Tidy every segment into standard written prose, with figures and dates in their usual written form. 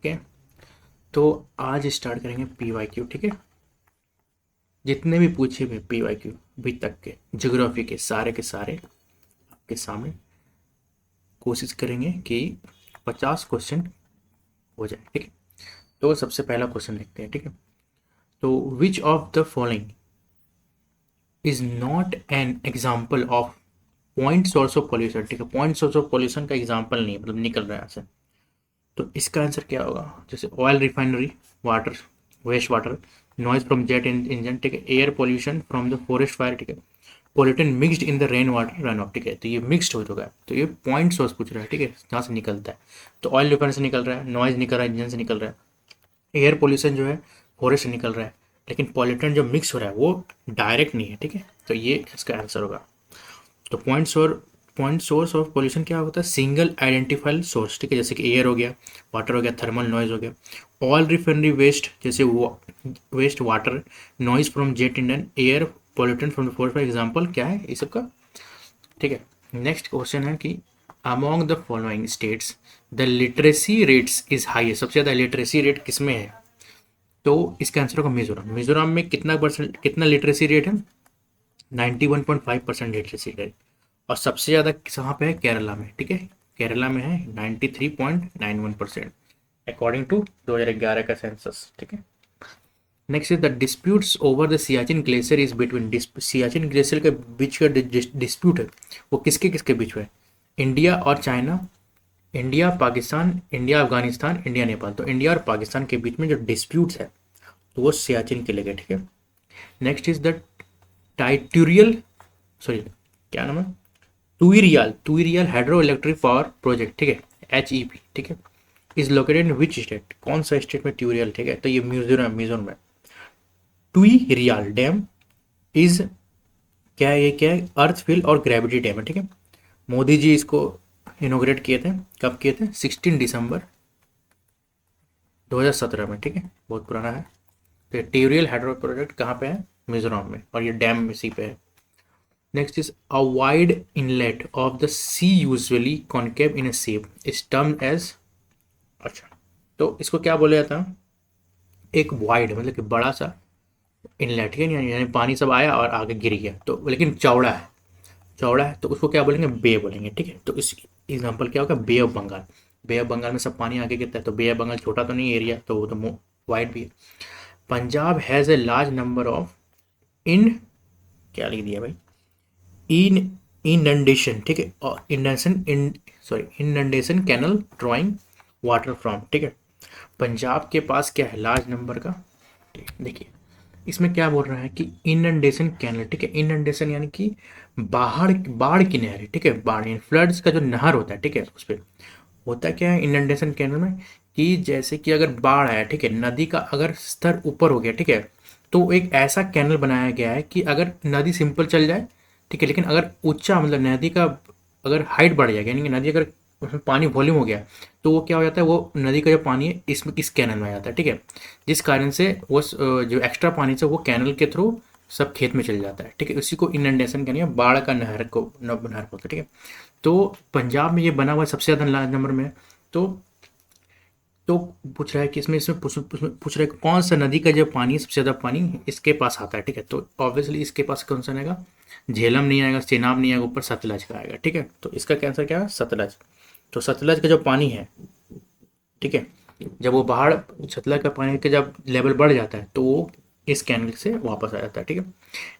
Okay, तो आज start करेंगे PYQ। ठीक है, जितने भी पूछे हुए PYQ अभी तक के ज्योग्राफी के सारे आपके सामने कोशिश करेंगे कि 50 क्वेश्चन हो जाए। ठीक है, तो सबसे पहला क्वेश्चन देखते हैं। ठीक है, तो विच of the following is not an example of point source of pollution. ठीक है, पॉइंट सोर्स ऑफ पॉल्यूशन का एग्जाम्पल नहीं है, मतलब निकल रहा है यहाँ से। तो इसका आंसर क्या होगा? जैसे oil refinery, water, waste water, noise from jet engine, ठीक है, air pollution from the forest fire, ठीक है, pollutant mixed in the rain water run off. ठीक है, तो ये मिक्सड हो चुका है, तो ये पॉइंट सोर्स पूछ रहा है। ठीक है, जहाँ से निकलता है, तो ऑयल रिफाइनरी से निकल रहा है, नॉइज निकल रहा है इंजन से निकल रहा है, एयर पोल्यूशन जो है फॉरेस्ट से निकल रहा है, लेकिन पॉल्यूटेंट जो मिक्स हो रहा है वो डायरेक्ट नहीं है। ठीक है, तो ये इसका आंसर होगा। तो पॉइंट सोर्स ऑफ पोल्यूशन क्या होता है? Single identified source. ठीक है, जैसे कि एयर हो गया, वाटर हो गया, थर्मल नॉइज हो गया, ऑयल रिफाइनरी वेस्ट जैसे waste water, noise from jet engine, air pollutant from the forest. For example क्या है ये सबका? ठीक है, नेक्स्ट क्वेश्चन है कि among the following states the literacy rates is highest. सबसे ज़्यादा लिटरेसी रेट किसमें है? तो इसका आंसर होगा मिजोरम। मिजोरम में कितना लिटरेसी रेट है? 91.5% लिटरेसी रेट। और सबसे ज़्यादा कहाँ पे है? केरला में। ठीक है, केरला में है 93.91% अकॉर्डिंग टू 2011 का सेंसस। ठीक है, next is the disputes over the Siachen glacier is between. Siachen glacier के बीच का डिस्प्यूट है वो किसके किसके बीच में? इंडिया और China, India Pakistan, India Afghanistan, India Nepal. तो इंडिया और पाकिस्तान के बीच में जो डिस्प्यूट्स है तो वो सियाचिन के लिए। ठीक है, नेक्स्ट इज द टाइटूरियल, सॉरी क्या नाम है, टुईरियल हाइड्रो इलेक्ट्रिक पावर प्रोजेक्ट। ठीक है, HEP। ठीक है, is located in which state? कौन सा स्टेट में ट्यूरियल? ठीक है, तो ये मिजोरम में। टुईरियल डैम इज क्या है? ये क्या है? अर्थ फिल और ग्रेविटी डैम है। ठीक है, मोदी जी इसको इनोग्रेट किए थे। कब किए थे? 16 दिसंबर 2017 में। ठीक है, बहुत पुराना है। तो ट्यूरियल हाइड्रो प्रोजेक्ट कहाँ पे है? मिजोरम में, और ये डैम इसी पे है। Next is a wide inlet of the sea usually concave in a shape is termed as. अच्छा, तो इसको क्या बोला जाता है? एक वाइड मतलब कि बड़ा सा इनलेट, ठीक है, यानी पानी सब आया और आगे गिर गया, तो लेकिन चौड़ा है, चौड़ा है, तो उसको क्या बोलेंगे? बे बोलेंगे। ठीक है, तो इस एग्जाम्पल क्या होगा? Bay of Bengal. Bay of Bengal में सब पानी आगे गिरता है, तो बे ऑफ बंगाल छोटा तो नहीं एरिया, तो वो तो वाइड भी है। Punjab has a large number of in, क्या लिख दिया भाई, इन इनंडेशन। ठीक है, और inundation in, sorry, inundation canal drawing water from. ठीक है, पंजाब के पास क्या है? लार्ज नंबर का। देखिए, इसमें क्या बोल रहा है कि इनंडेशन कैनल। ठीक है, इनंडेशन यानी कि बाढ़, बाढ़ की नहर। ठीक है, बाढ़ यानी फ्लड्स का जो नहर होता है। ठीक है, उस पर होता क्या है इनंडेशन कैनल में? कि जैसे कि अगर बाढ़ आया, ठीक है, नदी का अगर स्तर ऊपर हो गया, ठीक है, तो एक ऐसा कैनल बनाया गया है कि अगर नदी सिंपल चल जाए, ठीक है, लेकिन अगर ऊंचा मतलब नदी का अगर हाइट बढ़ जाएगा, यानी कि नदी अगर उसमें पानी वॉल्यूम हो गया, तो वो क्या हो जाता है, वो नदी का जो पानी है इसमें इस कैनल में आ जाता है। ठीक है, जिस कारण से वो जो एक्स्ट्रा पानी से वो कैनल के थ्रू सब खेत में चल जाता है। ठीक है, उसी को इनंडेशन कहते हैं, बाढ़ का नहर को नहर बोलते हैं। ठीक है, तो पंजाब में ये बना हुआ है, सबसे ज़्यादा लार्ज नंबर में है। तो तो पूछ रहा है कि इसमें इसमें पूछ रहा है कि कौन सा नदी का जो पानी है, सबसे ज़्यादा पानी इसके पास आता है। ठीक है, तो ऑब्वियसली इसके पास कौन सा आएगा? झेलम नहीं आएगा, चेनाब नहीं आएगा, ऊपर सतलज का आएगा। ठीक है, तो इसका कैंसर क्या है? सतलज। तो सतलज का जो पानी है, ठीक है, जब वो बाहर, सतलज का पानी का जब लेवल बढ़ जाता है तो वो इस कैनल से वापस आ जाता है। ठीक है,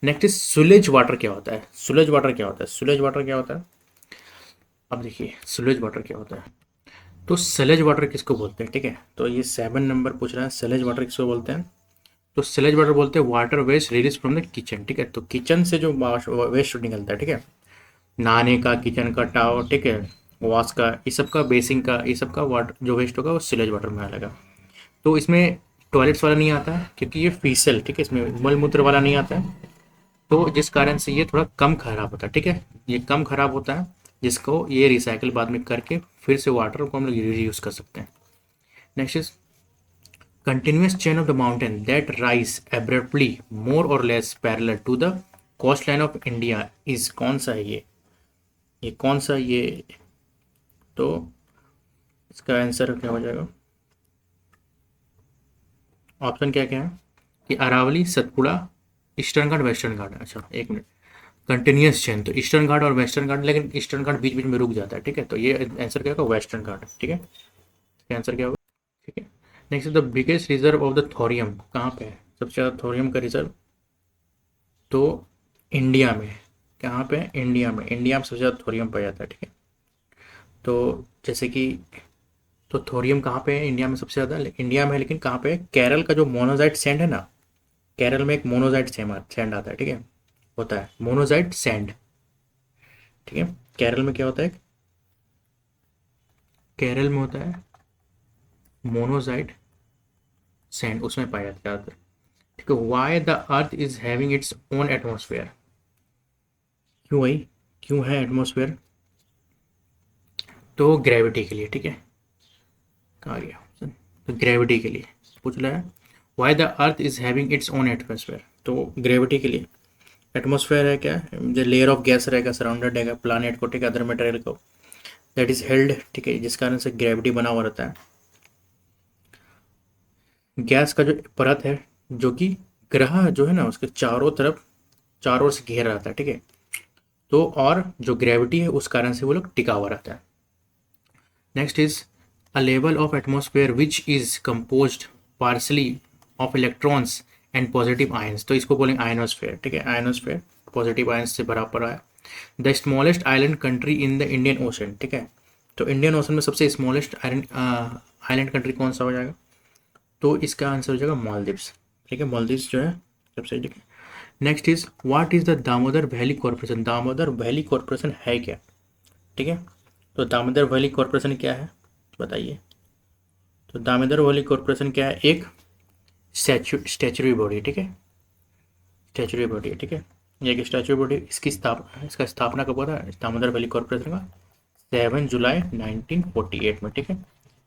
नेक्स्ट इज सुलेज वाटर। क्या होता है सुलेज वाटर? क्या होता है सुलेज वाटर? क्या होता है? अब देखिए सुलेज वाटर क्या होता है। तो सलेज वाटर किसको बोलते हैं? ठीक है, तो ये 7 नंबर पूछ रहा है, सलेज वाटर किसको बोलते हैं? तो सलेज वाटर बोलते हैं water waste release from the kitchen. ठीक है, तो किचन से जो वेस्ट निकलता है, ठीक है, नहाने का, किचन का, टावर, ठीक है, वॉश का, ये सब का, बेसिंग का, ये सब का वाटर जो वेस्ट होगा वो सिलेज वाटर में आएगा। तो इसमें टॉयलेट्स वाला नहीं आता है क्योंकि ये फीसल, ठीक है, इसमें मल मूत्र वाला नहीं आता है, तो जिस कारण से ये थोड़ा कम खराब होता है। ठीक है, ये कम खराब होता है, जिसको ये रिसाइकिल बाद में करके फिर से वाटर को हम लोग रीयूज कर सकते हैं। Next is continuous chain of the mountain that rise abruptly more or less parallel to the coastline of India is कौन सा है ये कौन सा ये? तो इसका आंसर क्या हो जाएगा? ऑप्शन क्या क्या है कि अरावली, सतपुड़ा, ईस्टर्न घाट, वेस्टर्न घाट। अच्छा एक मिनट, कंटिन्यूस चेन तो ईस्टर्न घाट और वेस्टर्न घाट, लेकिन ईस्टर्न घाट बीच बीच में रुक जाता है, ठीक है। तो ये आंसर क्या होगा, वेस्टर्न घाट, ठीक है। इसका आंसर क्या होगा, ठीक है। Next is the biggest reserve of the thorium, कहाँ पे है सबसे ज़्यादा थोरियम का रिजर्व, तो इंडिया में। कहाँ पे, इंडिया में, इंडिया में सबसे ज़्यादा थोरियम पाया जाता है, ठीक है। तो जैसे कि, तो थोरियम कहाँ पे है इंडिया में सबसे ज़्यादा, इंडिया में है, लेकिन कहाँ पे है, केरल का जो मोनोजाइट सैंड है ना, केरल में एक मोनोजाइट सैंड आता है, ठीक है, होता है मोनोजाइट सैंड, ठीक है। केरल में क्या होता है, केरल में होता है मोनोजाइट सैंड, उसमें पाया जाता है ज़्यादातर, ठीक है। Why the earth is having its own atmosphere, क्यों भाई, क्यों है एटमोसफेयर, तो ग्रेविटी के लिए, ठीक है। कहाँ गया ऑप्शन, तो ग्रेविटी के लिए पूछ रहा है, why the earth is having its own atmosphere, तो ग्रेविटी के लिए। एटमोसफेयर है क्या, जो लेयर ऑफ गैस रहेगा सराउंडेड रहेगा प्लानट को, ठीक है, अदर मटेरियल को, दैट इज हेल्ड, ठीक है, जिस कारण से ग्रेविटी बना हुआ रहता है। गैस का जो परत है, जो कि ग्रह जो है ना उसके चारों तरफ, चारों ओर से घेरा रहता है, ठीक है। तो और जो ग्रेविटी है उस कारण से वो लोग टिका हुआ रहता है। Next is a level of atmosphere which is composed partly of electrons and positive ions, तो इसको बोलेंगे आयनोस्फेयर, ठीक है, आयनोस्फेयर पॉजिटिव आयंस से भरा पड़ा है। The smallest island country in the Indian ocean, ठीक है, तो इंडियन ओशन में सबसे स्मॉलेस्ट आइलैंड कंट्री कौन सा हो जाएगा, तो इसका आंसर हो जाएगा मालदीव्स, ठीक है, मालदीव्स जो है सबसे, ठीक है। Next is what is the Damodar valley corporation, Damodar valley corporation है क्या, ठीक है। तो दामोदर वैली कॉर्पोरेशन क्या है बताइए, तो दामोदर वैली कॉर्पोरेशन क्या है, एक स्टैचुरी बॉडी, ठीक है, स्टैचुरी बॉडी है, ठीक है, ये एक स्टैचुरी बॉडी, इसकी स्थापना, इसका स्थापना कब हुआ था दामोदर वैली कॉर्पोरेशन का, 7 जुलाई 1948 में, ठीक है।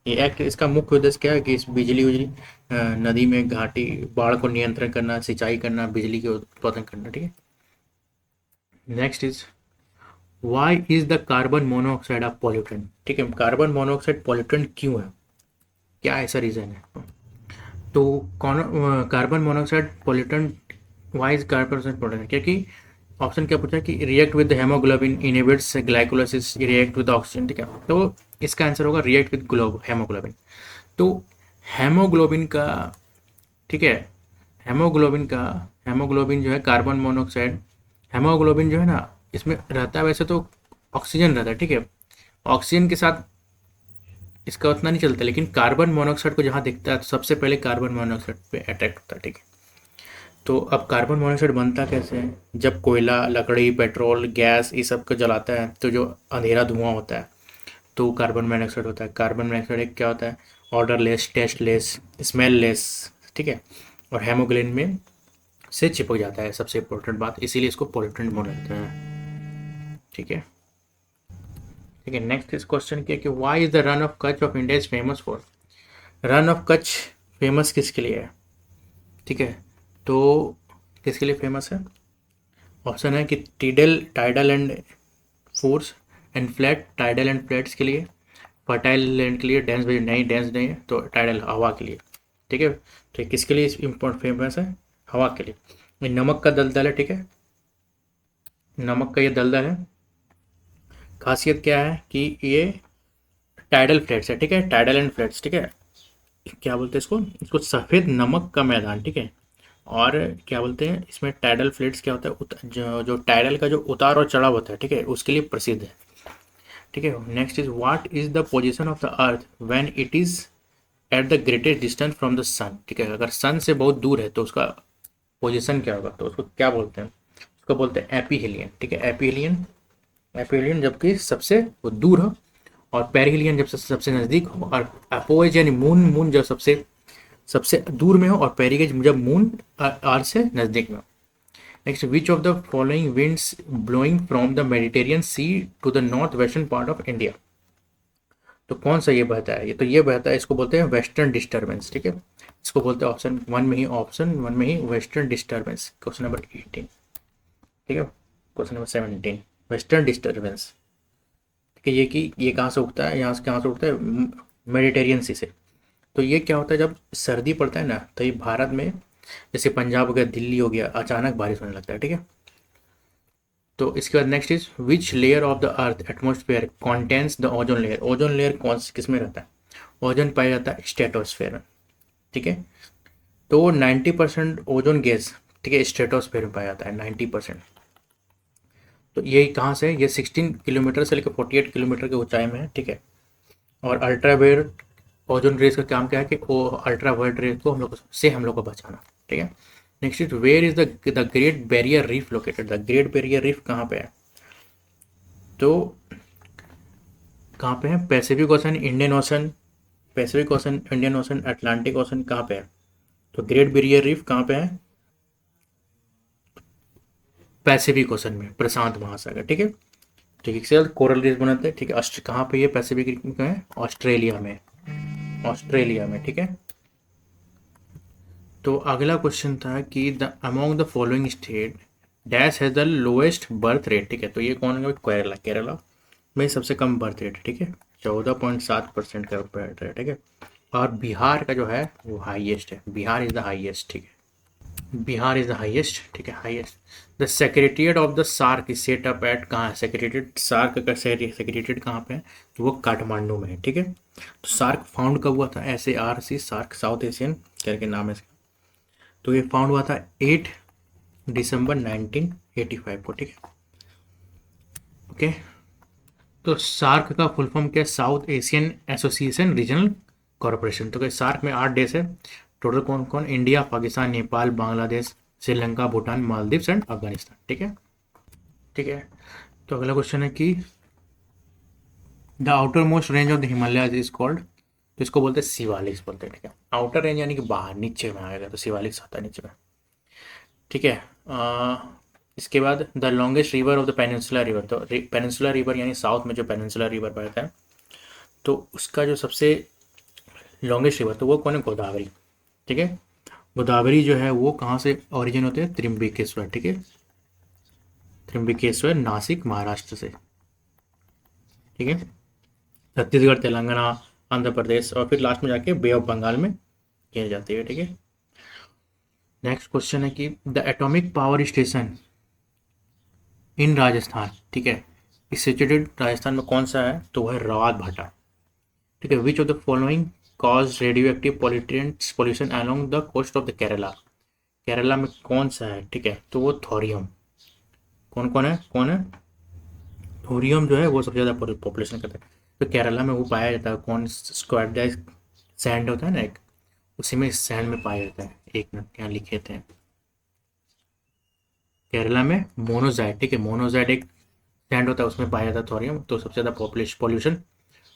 ये एक्ट, इसका मुख्य उद्देश्य क्या है कि इस बिजली उजली नदी में घाटी बाढ़ को नियंत्रण करना, सिंचाई करना, बिजली के उत्पादन करना, ठीक है। Next is why is the carbon monoxide of pollutant, ठीक है, कार्बन मोनोऑक्साइड पॉल्यूटेंट क्यों है, क्या ऐसा रीजन है, तो कौन, carbon monoxide pollutant, why is carbon monoxide pollutant, क्योंकि ऑप्शन क्या पूछा है कि react with haemoglobin, inhibits glycolysis, react with oxygen, ठीक है, तो इसका आंसर होगा रिएक्ट विद हेमोग्लोबिन। तो हेमोग्लोबिन का, ठीक है, हेमोग्लोबिन का, हेमोग्लोबिन जो है कार्बन मोनोऑक्साइड, हेमोग्लोबिन जो है ना इसमें रहता है, वैसे तो ऑक्सीजन रहता है, ठीक है, ऑक्सीजन के साथ इसका उतना नहीं चलता, लेकिन कार्बन मोनोऑक्साइड को जहाँ दिखता है तो सबसे पहले कार्बन मोनोऑक्साइड पे अटैक होता है, ठीक है। तो अब कार्बन मोनोऑक्साइड बनता कैसे है, जब कोयला, लकड़ी, पेट्रोल, गैस ये सब को जलाता है तो जो अंधेरा धुआं होता है तो कार्बन मोनोऑक्साइड होता है। कार्बन मोनोऑक्साइड एक क्या होता है, ऑर्डरलेस, टेस्टलेस, स्मेललेस, ठीक है, और हेमोग्लोबिन में से चिपक जाता है, सबसे इम्पोर्टेंट बात, इसीलिए इसको पोल्यूटेंट बोलते हैं, ठीक है। ठीक है, नेक्स्ट इस क्वेश्चन क्या कि why is the run of Kutch of India is famous for, run of Kutch famous किसके लिए है, ठीक है, तो किसके लिए फेमस है, ऑप्शन है कि tidal tidal and force and flat, tidal and flats के लिए, फर्टाइल लैंड के लिए, डेंस नहीं, डेंस नहीं है तो टाइडल हवा के लिए, ठीक है। तो ये किसके लिए इम्पोर्ट फेमस है, हवा के लिए। ये नमक का दलदल है, ठीक है, नमक का ये दलदल है, खासियत क्या है कि ये टाइडल फ्लैट्स है, ठीक है, टाइडल एंड फ्लैट्स, ठीक है, क्या बोलते हैं इसको, इसको सफ़ेद नमक का मैदान, ठीक है। और क्या बोलते हैं इसमें टाइडल फ्लैट्स क्या होता है, जो टाइडल का जो उतार और चढ़ाव होता है, ठीक है, उसके लिए प्रसिद्ध है, ठीक है। Next is what is the position of the earth when it is at the greatest distance from the sun, ठीक है, अगर सन से बहुत दूर है तो उसका पोजीशन क्या होगा, तो उसको क्या बोलते हैं, उसको बोलते हैं एपीहेलियन, ठीक है, एपीहेलियन, एपीहेलियन जबकि सबसे वो दूर हो, और पेरिहेलियन जब सबसे नज़दीक हो, और अपोज यानी मून, मून जब सबसे सबसे दूर में हो, और पेरिगेज जब मून अर्थ से नज़दीक में हो। Next, which of the following winds blowing from the Mediterranean sea to the north western part of India, तो कौन सा ये बहता है, ये तो ये बहता है, इसको बोलते हैं वेस्टर्न डिस्टर्बेंस, ठीक है, इसको बोलते हैं ऑप्शन वन में ही वेस्टर्न डिस्टर्बेंस, क्वेश्चन नंबर 18, ठीक है, क्वेश्चन नंबर 17, वेस्टर्न डिस्टर्बेंस, ठीक है, ये कि ये कहाँ से उगता है, यहाँ से कहाँ से उगता है, मेडिटेरियन सी से, तो ये क्या होता है, जब सर्दी पड़ता है ना, तो ये भारत में जैसे पंजाब हो गया, दिल्ली हो गया, अचानक बारिश होने लगता है, ठीक है। तो इसके बाद next is which layer of the earth atmosphere contains the ozone layer. Ozone layer कौन किस में रहता है? ओजोन पाया जाता है स्ट्रेटोस्फेयर में, ठीक है। तो 90% ओजोन गैस, ठीक है, स्ट्रेटोस्फेयर में पाया जाता है 90%। तो ये कहाँ से है? ये 16 किलोमीटर से लेकर 48 किलोमीटर की ऊंचाई में है, ठीक है। और अल्ट्रावायलेट ओजोन रेज का काम क्या है कि वो अल्ट्रावायलेट रेज को हम लोग को बचाना, ठीक है। Next is where is the Great Barrier Reef located. The Great Barrier Reef कहाँ पे है? तो कहाँ पे है? Pacific Ocean, Indian Ocean, Pacific Ocean, Indian Ocean, Atlantic Ocean, कहाँ पे है? तो ग्रेट बैरियर रीफ कहाँ पे है? पैसिफिक ओशन में, प्रशांत महासागर, ठीक है। ठीक है, इसके बाद कोरल रीफ बनाते हैं, ठीक है। कहाँ पे ये पैसिफिक रीफ में है? ऑस्ट्रेलिया में, ऑस्ट्रेलिया में, ठीक है। तो अगला क्वेश्चन था कि the among the following state dash has the lowest birth rate, ठीक है। तो ये कौन है? केरला, केरला में सबसे कम बर्थ रेट है, ठीक है, 14.7% का बर्थ रेट, ठीक है। और बिहार का जो है वो हाईएस्ट है, बिहार इज द हाईएस्ट, ठीक है, बिहार इज द हाईएस्ट, ठीक है, highest. The secretariat of the SAARC is set up at, कहाँ है सेक्रेटेरिएट? सार्क का सेक्रेटेरिएट कहाँ पे है? तो वो काठमांडू में है, ठीक है। तो सार्क फाउंड कब हुआ था? SARC, सार्क साउथ एशियन करके नाम है इसका। तो ये फाउंड हुआ था 8 दिसंबर 1985 को, ठीक है, ओके। तो सार्क का फुल फॉर्म क्या है? South Asian association regional corporation. तो सार्क में 8 देश है टोटल। कौन कौन? इंडिया, पाकिस्तान, नेपाल, बांग्लादेश, श्रीलंका, भूटान, मालदीव्स एंड अफगानिस्तान, ठीक है, ठीक है। तो अगला क्वेश्चन है कि the outer most range of the Himalaya is called. तो इसको बोलते हैं शिवालिक्स बोलते हैं, ठीक है। आउटर रेंज यानी कि बाहर, नीचे में आएगा तो शिवालिक्स आता है नीचे में, ठीक है। इसके बाद the longest river of the peninsula river. तो पेनिनसुला रिवर यानी साउथ में जो पेनिनसुला रिवर बहता है, तो उसका जो सबसे लॉन्गेस्ट रिवर तो वो कौन है? गोदावरी, ठीक है। गोदावरी जो है वो कहाँ से ओरिजिन होते हैं? त्रिम्बकेश्वर, ठीक है, त्रिम्बकेश्वर, नासिक, महाराष्ट्र से, ठीक है। छत्तीसगढ़, तेलंगाना, आंध्र प्रदेश और फिर लास्ट में जाके बे ऑफ बंगाल में गिर जाती है, ठीक है। नेक्स्ट क्वेश्चन है कि द एटॉमिक पावर स्टेशन इन राजस्थान, ठीक है, इस सिचुएटेड राजस्थान में कौन सा है? तो वह है रावत भाटा, ठीक है। Which of the following cause radioactive pollution along the coast of the Kerala. Kerala में कौन सा है? ठीक है, तो वो थोरियम। कौन कौन है? कौन है? थोरियम जो है वो सबसे ज़्यादा पॉपुलेशन करता है। तो केरला में वो पाया जाता है, कौन? स्क्वाडाइज सैंड होता है ना एक, उसी में सैंड में पाया जाता है। एक मिनट यहाँ लिखे थे, केरला में मोनोजाइट, ठीक है, मोनोजाइट एक सैंड होता है उसमें पाया जाता है थोरियम। तो सबसे ज़्यादा पॉल्यूशन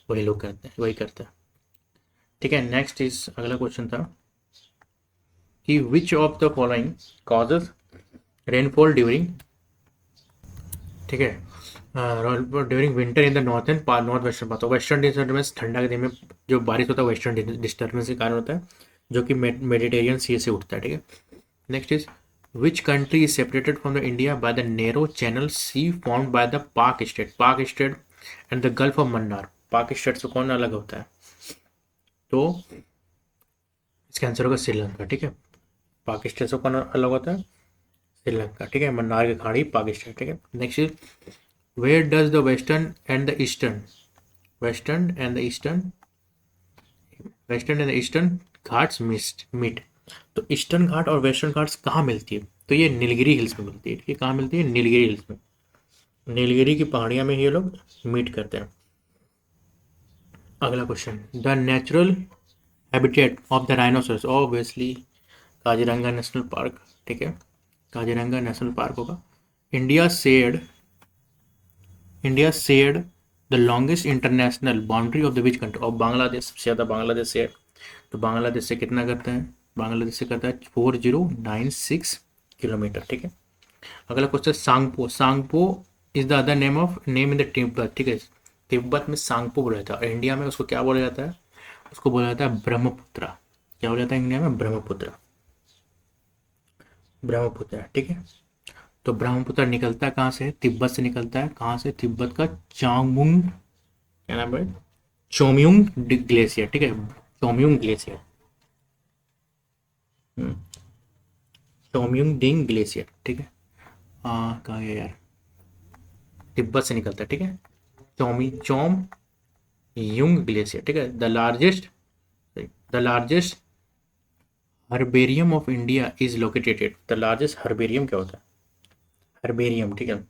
वही लोग करते हैं, वही करते हैं, ठीक है। नेक्स्ट इज अगला क्वेश्चन था कि विच of the following causes rainfall during, ठीक है, during winter in the north western part. तो वेस्टर्न डिस्टर्बेंस ठंडा के दिन में जो बारिश होता है वेस्टर्न डिस्टर्बेंस के कारण होता है, जो कि मेडिटेरियन सी से उठता है, ठीक है। Next is which country is separated from the India by the narrow channel sea formed by the Palk Strait. Palk Strait and the Gulf of Mannar. Palk Strait से कौन अलग होता है? तो इसका आंसर होगा श्रीलंका, ठीक है। पाक स्टेट से कौन अलग होता है? श्रीलंका, ठीक है। मन्नार की खाड़ी पाकिस्तान, ठीक है। Next is where does the western and the eastern Ghats meet. तो ईस्टर्न घाट और वेस्टर्न घाट्स कहाँ मिलती है? तो ये नीलगिरी हिल्स में मिलती है, ठीक है। कहाँ मिलती है? नीलगिरी हिल्स में, नीलगिरी की पहाड़ियाँ में ये लोग मीट करते हैं। अगला question, the natural habitat of the rhinoceros, obviously Kaziranga national park, ठीक है, काजीरंगा नेशनल पार्क होगा। India shared the longest international boundary of the which country. और बांग्लादेश सबसे ज़्यादा बांग्लादेश से, तो बांग्लादेश से कितना करते हैं? बांग्लादेश से करता है 4096 किलोमीटर, ठीक है। अगला question, Tsangpo. Tsangpo is the other name in the Tibet, ठीक है। तिब्बत में सांगपो बोला जाता है और इंडिया में उसको क्या बोला जाता है? उसको बोला जाता है ब्रह्मपुत्रा। क्या बोला जाता है इंडिया में? ब्रह्मपुत्रा, ब्रह्मपुत्र, ठीक है। तो ब्रह्मपुत्र निकलता है कहाँ से? तिब्बत से निकलता है। कहाँ से? तिब्बत का चांगमुंग, क्या नाम है, चोम्युंग ग्लेशियर, ठीक है। चोम्युंग ग्लेशियर। चोम्युंग डिंग ग्लेशियर, ठीक है। कहाँ गया यार, तिब्बत से निकलता है, ठीक है। चोम युंग ग्लेशियर, ठीक है। The largest herbarium of India is located. The largest herbarium क्या होता है? हर्बेरियम, ठीक है,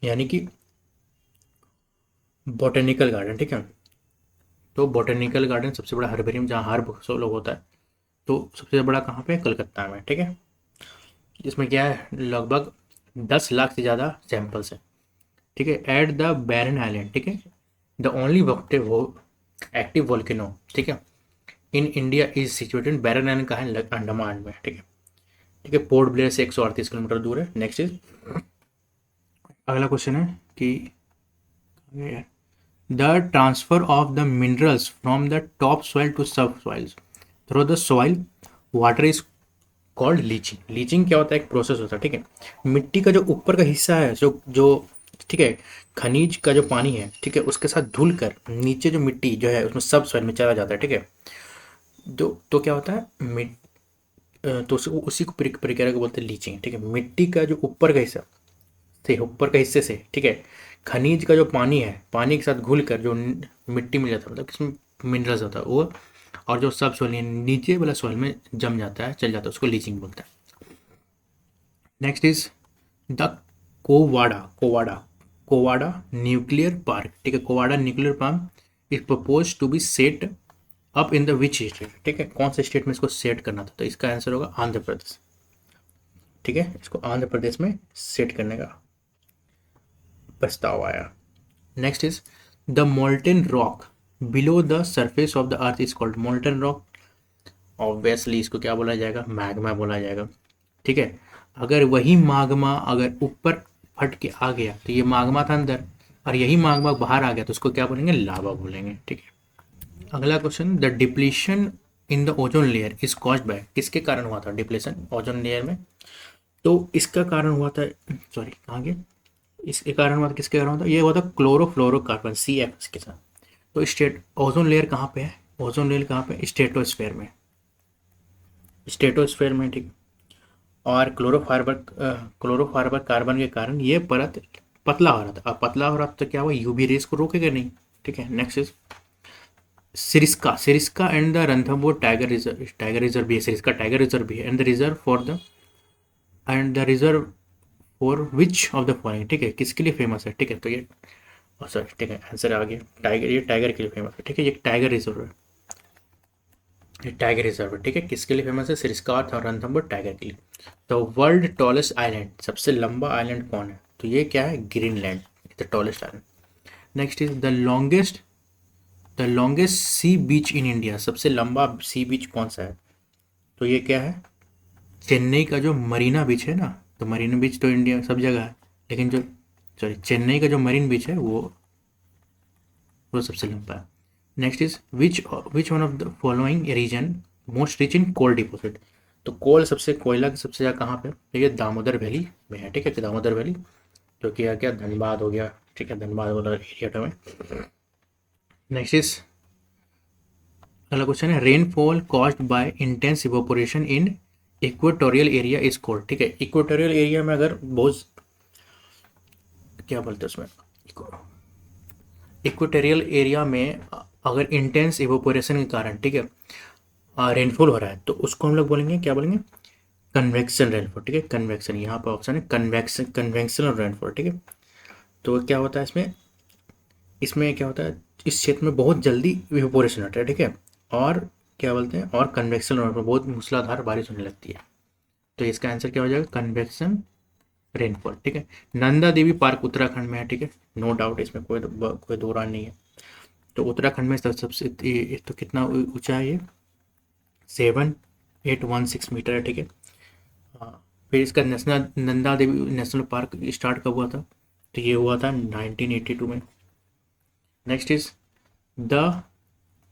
यानी कि बोटेनिकल गार्डन, ठीक है। तो बोटेनिकल गार्डन सबसे बड़ा हर्बेरियम जहाँ हर्ब सब लोग होता है, तो सबसे बड़ा कहाँ पे है? कलकत्ता में, ठीक है। इसमें क्या है, लगभग 10 लाख से ज़्यादा सैंपल्स है, ठीक है। एट द बैरन आइलैंड, ठीक है, द ओनली एक्टिव वोल्केनो, ठीक है, in India is situated. Barren Island कहाँ है? अंडमान में, ठीक है। ठीक है, पोर्ट ब्लेयर से 138 किलोमीटर दूर है। नेक्स्ट इज, अगला क्वेश्चन है कि the transfer of the minerals from the top soil to sub soils through the soil water is called leaching. Leaching क्या होता है? एक प्रोसेस होता है, ठीक है। मिट्टी का जो ऊपर का हिस्सा है, जो जो ठीक है, खनिज का जो पानी है, ठीक है, उसके साथ धुल कर नीचे जो मिट्टी जो है उसमें सब सॉइल में चला जाता है, ठीक है। तो क्या होता है, तो उसी को प्रक्रिया को बोलते हैं लीचिंग, ठीक है। मिट्टी का जो ऊपर का हिस्सा से, ऊपर के हिस्से से, ठीक है, खनिज का जो पानी है, पानी के साथ घुल कर जो मिट्टी मिल जाता है, मतलब किसमें मिनरल्स होता है वो, और जो सब सॉइल नीचे वाला सॉइल में जम जाता है, चल जाता है, उसको लीचिंग बोलता है। Next is the Kovvada Kovvada Kovvada nuclear park, ठीक है। Kovvada nuclear park is propose to be set up in the which state, ठीक है, कौन से स्टेट में इसको सेट करना था? तो इसका आंसर होगा आंध्र प्रदेश, ठीक है। इसको आंध्र प्रदेश में सेट करने का प्रस्ताव आया। Next is the molten rock below the surface of the earth is called molten rock. Obviously इसको क्या बोला जाएगा? मैग्मा बोला जाएगा, ठीक है। अगर वही माग्मा अगर ऊपर फट के आ गया तो ये माग्मा था अंदर, और यही माग्मा बाहर आ गया तो उसको क्या बोलेंगे? लावा बोलेंगे, ठीक है। अगला question, the depletion in the ozone layer is caused by, किसके कारण हुआ था डिप्लीशन ओजोन लेयर में? तो इसका कारण हुआ था, सॉरी कहाँ गया, इसके कारण हुआ था, किसके कारण हुआ था? ये हुआ था क्लोरोफ्लोरोकार्बन, CF के साथ। तो स्टेट ओजोन लेयर कहाँ पे है? ओजोन लेयर कहाँ पे? स्ट्रेटोस्फेयर में, स्ट्रेटोस्फेयर में, ठीक। और क्लोरोफार्बर कार्बन के कारण ये परत पतला हो रहा था। अब पतला हो रहा था तो क्या हुआ? यूवी रेस को रोकेगा नहीं, ठीक है। Next is Sariska and the Ranthambore tiger reserve भी है, सिरिस्का टाइगर रिजर्व भी है, and the reserve for which of the following, ठीक है, किसके लिए फेमस है? ठीक है, तो ये सॉरी, ठीक है, आंसर आ गया, टाइगर, ये टाइगर के लिए फेमस है, ठीक है। ये टाइगर रिजर्व है, ये टाइगर रिजर्व है, ठीक है। किसके लिए फेमस है? सिरिस्का और रणथंबोर टाइगर के लिए। तो वर्ल्ड टॉलेस्ट आइलैंड, सबसे लंबा आइलैंड कौन है? तो ये क्या है? Greenland, the tallest island. Next is the longest sea beach in India, सबसे लंबा सी बीच कौन सा है? तो ये क्या है? चेन्नई का जो मरीना बीच है ना, तो मरीना बीच तो इंडिया में सब जगह है, लेकिन जो सॉरी चेन्नई का जो मरीन बीच है वो सबसे लंबा है। Next is which one of the following region most rich in coal deposit. तो कोयला सबसे ज़्यादा कहाँ पे? तो ये दामोदर वैली में है, ठीक है, दामोदर वैली, जो कि क्या धनबाद हो गया, ठीक है, धनबाद वाला एरिया में। नेक्स्ट इज, अगला क्वेश्चन है rainfall caused by intense evaporation in equatorial area is cold, ठीक है। इक्वेटोरियल एरिया में अगर बहुत, क्या बोलते हैं उसमें, इक्वेटोरियल एरिया में अगर इंटेंस इवोपोरेशन के कारण, ठीक है, रेनफॉल हो रहा है तो उसको हम लोग बोलेंगे, क्या बोलेंगे? कन्वेक्शन रेनफॉल, ठीक है, कन्वेक्शन, यहाँ पर ऑप्शन है कन्वेक्शनल रेनफॉल, ठीक है। तो क्या होता है इसमें, क्या होता है, इस क्षेत्र में बहुत जल्दी इवेपोरेशन होता है, ठीक है, और क्या बोलते हैं, और कन्वेक्शन रेनफॉल, बहुत मूसलाधार बारिश होने लगती है। तो इसका आंसर क्या हो जाएगा? कन्वेक्शन रेनफॉल, ठीक है। नंदा देवी पार्क उत्तराखंड में है, ठीक है, नो डाउट, इसमें कोई दो राय नहीं है। तो उत्तराखंड में सबसे तो कितना ऊंचा है ये? 7816 मीटर है, ठीक है। हाँ, फिर इसका national Nanda Devi national park start कब हुआ था? तो ये हुआ था 1982 में। Next is the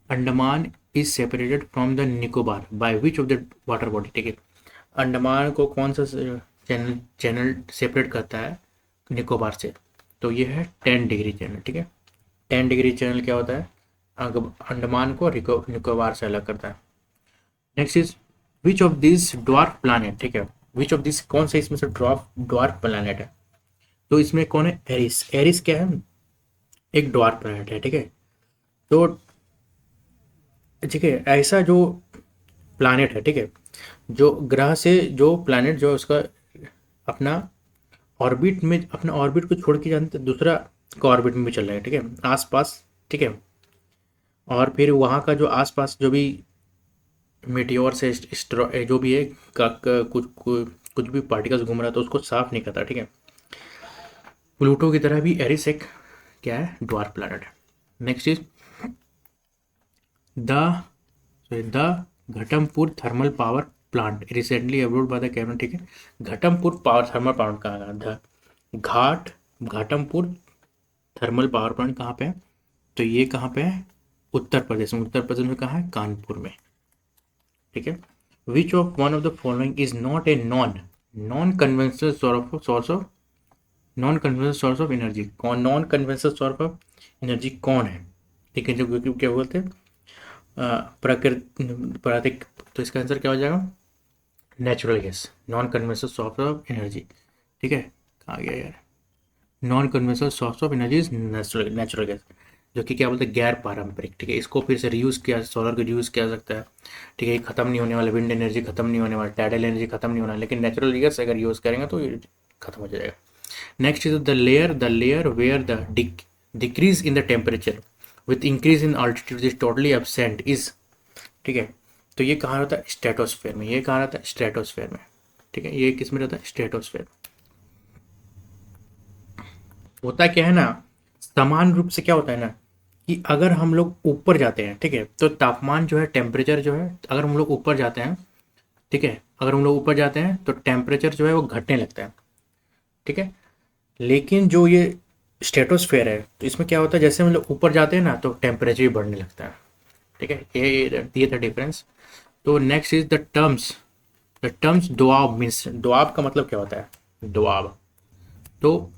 Andaman is separated from the Nicobar by which of the water body, ठीक है। अंडमान को कौन सा चैनल सेपरेट करता है निकोबार से? तो ये है 10 डिग्री चैनल, ठीक है। 10 डिग्री चैनल क्या होता है? अंडमान को निकोबार से अलग करता है। Next is which of this dwarf planet, ठीक है, विच ऑफ दिस, कौन सा इसमें से ड्वार्फ प्लानट है। तो इसमें कौन है, एरिस। एरिस क्या है, एक ड्वार्फ प्लानट है, ठीक है। तो ठीक है, ऐसा जो प्लानट है, ठीक है, जो ग्रह से जो प्लानट जो उसका अपना ऑर्बिट में, अपना ऑर्बिट को छोड़ के जानते दूसरा का ऑर्बिट में भी चल रहा है, ठीक है, आसपास, ठीक है। और फिर वहाँ का जो आसपास जो भी मेटियोर से जो भी है कुछ भी पार्टिकल्स घूम रहा था उसको साफ नहीं करता, ठीक है। प्लूटो की तरह भी एरिस एक क्या है, ड्वार्फ प्लैनेट है। Next is the Ghatampur thermal power plant recently approved by the cabinet, ठीक है। घटमपुर पावर थर्मल प्लांट कहाँ है, घाटमपुर थर्मल पावर प्लांट कहाँ पे है, तो ये कहाँ पे है, उत्तर प्रदेश में। उत्तर प्रदेश में कहाँ है, कानपुर में, ठीक है। Which of one of the following is not a non conventional source of energy. कौन non conventional source of energy कौन है, ठीक है, जो क्या बोलते हैं प्राकृतिक, तो इसका आंसर क्या हो जाएगा, natural gas, non conventional source of energy, ठीक है। कहाँ गया यार, non conventional source of energy is natural gas, जो कि क्या बोलते हैं, गैर पारंपरिक, ठीक है। इसको फिर से रीयूज़ किया, सोलर को रीयूज़ किया सकता है, ठीक है। खत्म नहीं होने वाला, विंड एनर्जी खत्म नहीं होने वाला, टाइडल एनर्जी खत्म नहीं होना, लेकिन नेचुरल गैस अगर यूज़ करेंगे तो ये खत्म हो जाएगा। Next is the layer where the decrease in the temperature with increase in altitude is totally absent is, ठीक है। तो ये कहाँ रहता है, स्ट्रेटोस्फेयर में। ये कहाँ रहता है, स्ट्रेटोस्फेयर में, ठीक है। ये किस में रहता है, स्ट्रेटोस्फेयर। होता क्या है ना, समान रूप से क्या होता है ना, कि अगर हम लोग ऊपर जाते हैं, ठीक है, तो तापमान जो है, टेम्परेचर जो है, अगर हम लोग ऊपर जाते हैं, ठीक है, अगर हम लोग ऊपर जाते हैं तो टेम्परेचर जो है वो घटने लगता है, ठीक है। लेकिन जो ये स्ट्रेटोस्फेयर है, तो इसमें क्या होता है, जैसे हम लोग ऊपर जाते हैं ना तो टेम्परेचर भी बढ़ने लगता है, ठीक है। ये था डिफरेंस। तो next is the terms Doab means, Doab का मतलब क्या होता है, दोआब। तो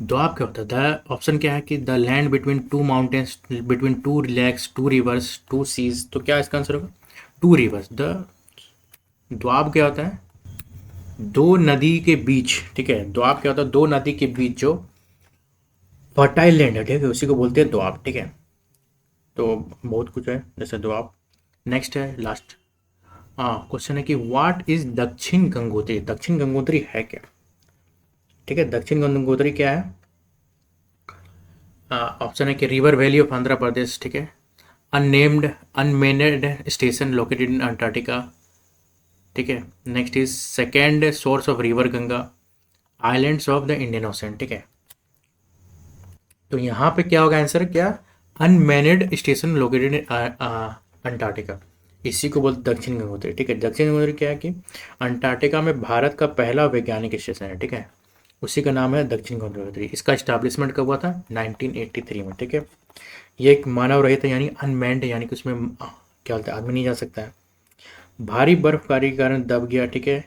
दोआब क्या होता है, द ऑप्शन क्या है कि the land between two mountains, between two lakes, two rivers, two seas. तो क्या इसका आंसर होगा, टू रिवर्स। द दोआब क्या होता है, दो नदी के बीच, ठीक है। दोआब क्या होता है, दो नदी के बीच जो फर्टाइल लैंड है, ठीक है, उसी को बोलते हैं दोआब, ठीक है। तो बहुत कुछ है जैसे दोआब। नेक्स्ट है लास्ट, हाँ, क्वेश्चन है कि व्हाट इज दक्षिण गंगोत्री। दक्षिण गंगोत्री है क्या, ठीक है। दक्षिण गंगोत्री क्या है, ऑप्शन है कि river valley of Andhra Pradesh, ठीक है। Unmanned station located in Antarctica, ठीक है। Next is second source of river Ganga, islands of the Indian ocean, ठीक है। तो यहाँ पे क्या होगा आंसर, क्या, unmanned station located in Antarctica, इसी को बोलते दक्षिण गंगोत्री, ठीक है। दक्षिण गंगोत्री क्या है कि अंटार्कटिका में भारत का पहला वैज्ञानिक स्टेशन है, ठीक है, उसी का नाम है दक्षिण गंगोत्री। इसका स्टैब्लिशमेंट कब हुआ था, 1983 में, ठीक है। ये एक मानव रहित है, यानी अनमैन्ड, यानी कि उसमें क्या बोलते हैं, आदमी नहीं जा सकता है। भारी बर्फबारी के कारण दब गया, ठीक है।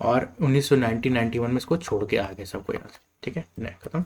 और 1991 में इसको छोड़ के आ गए सबको यहाँ से, ठीक है, नहीं खत्म।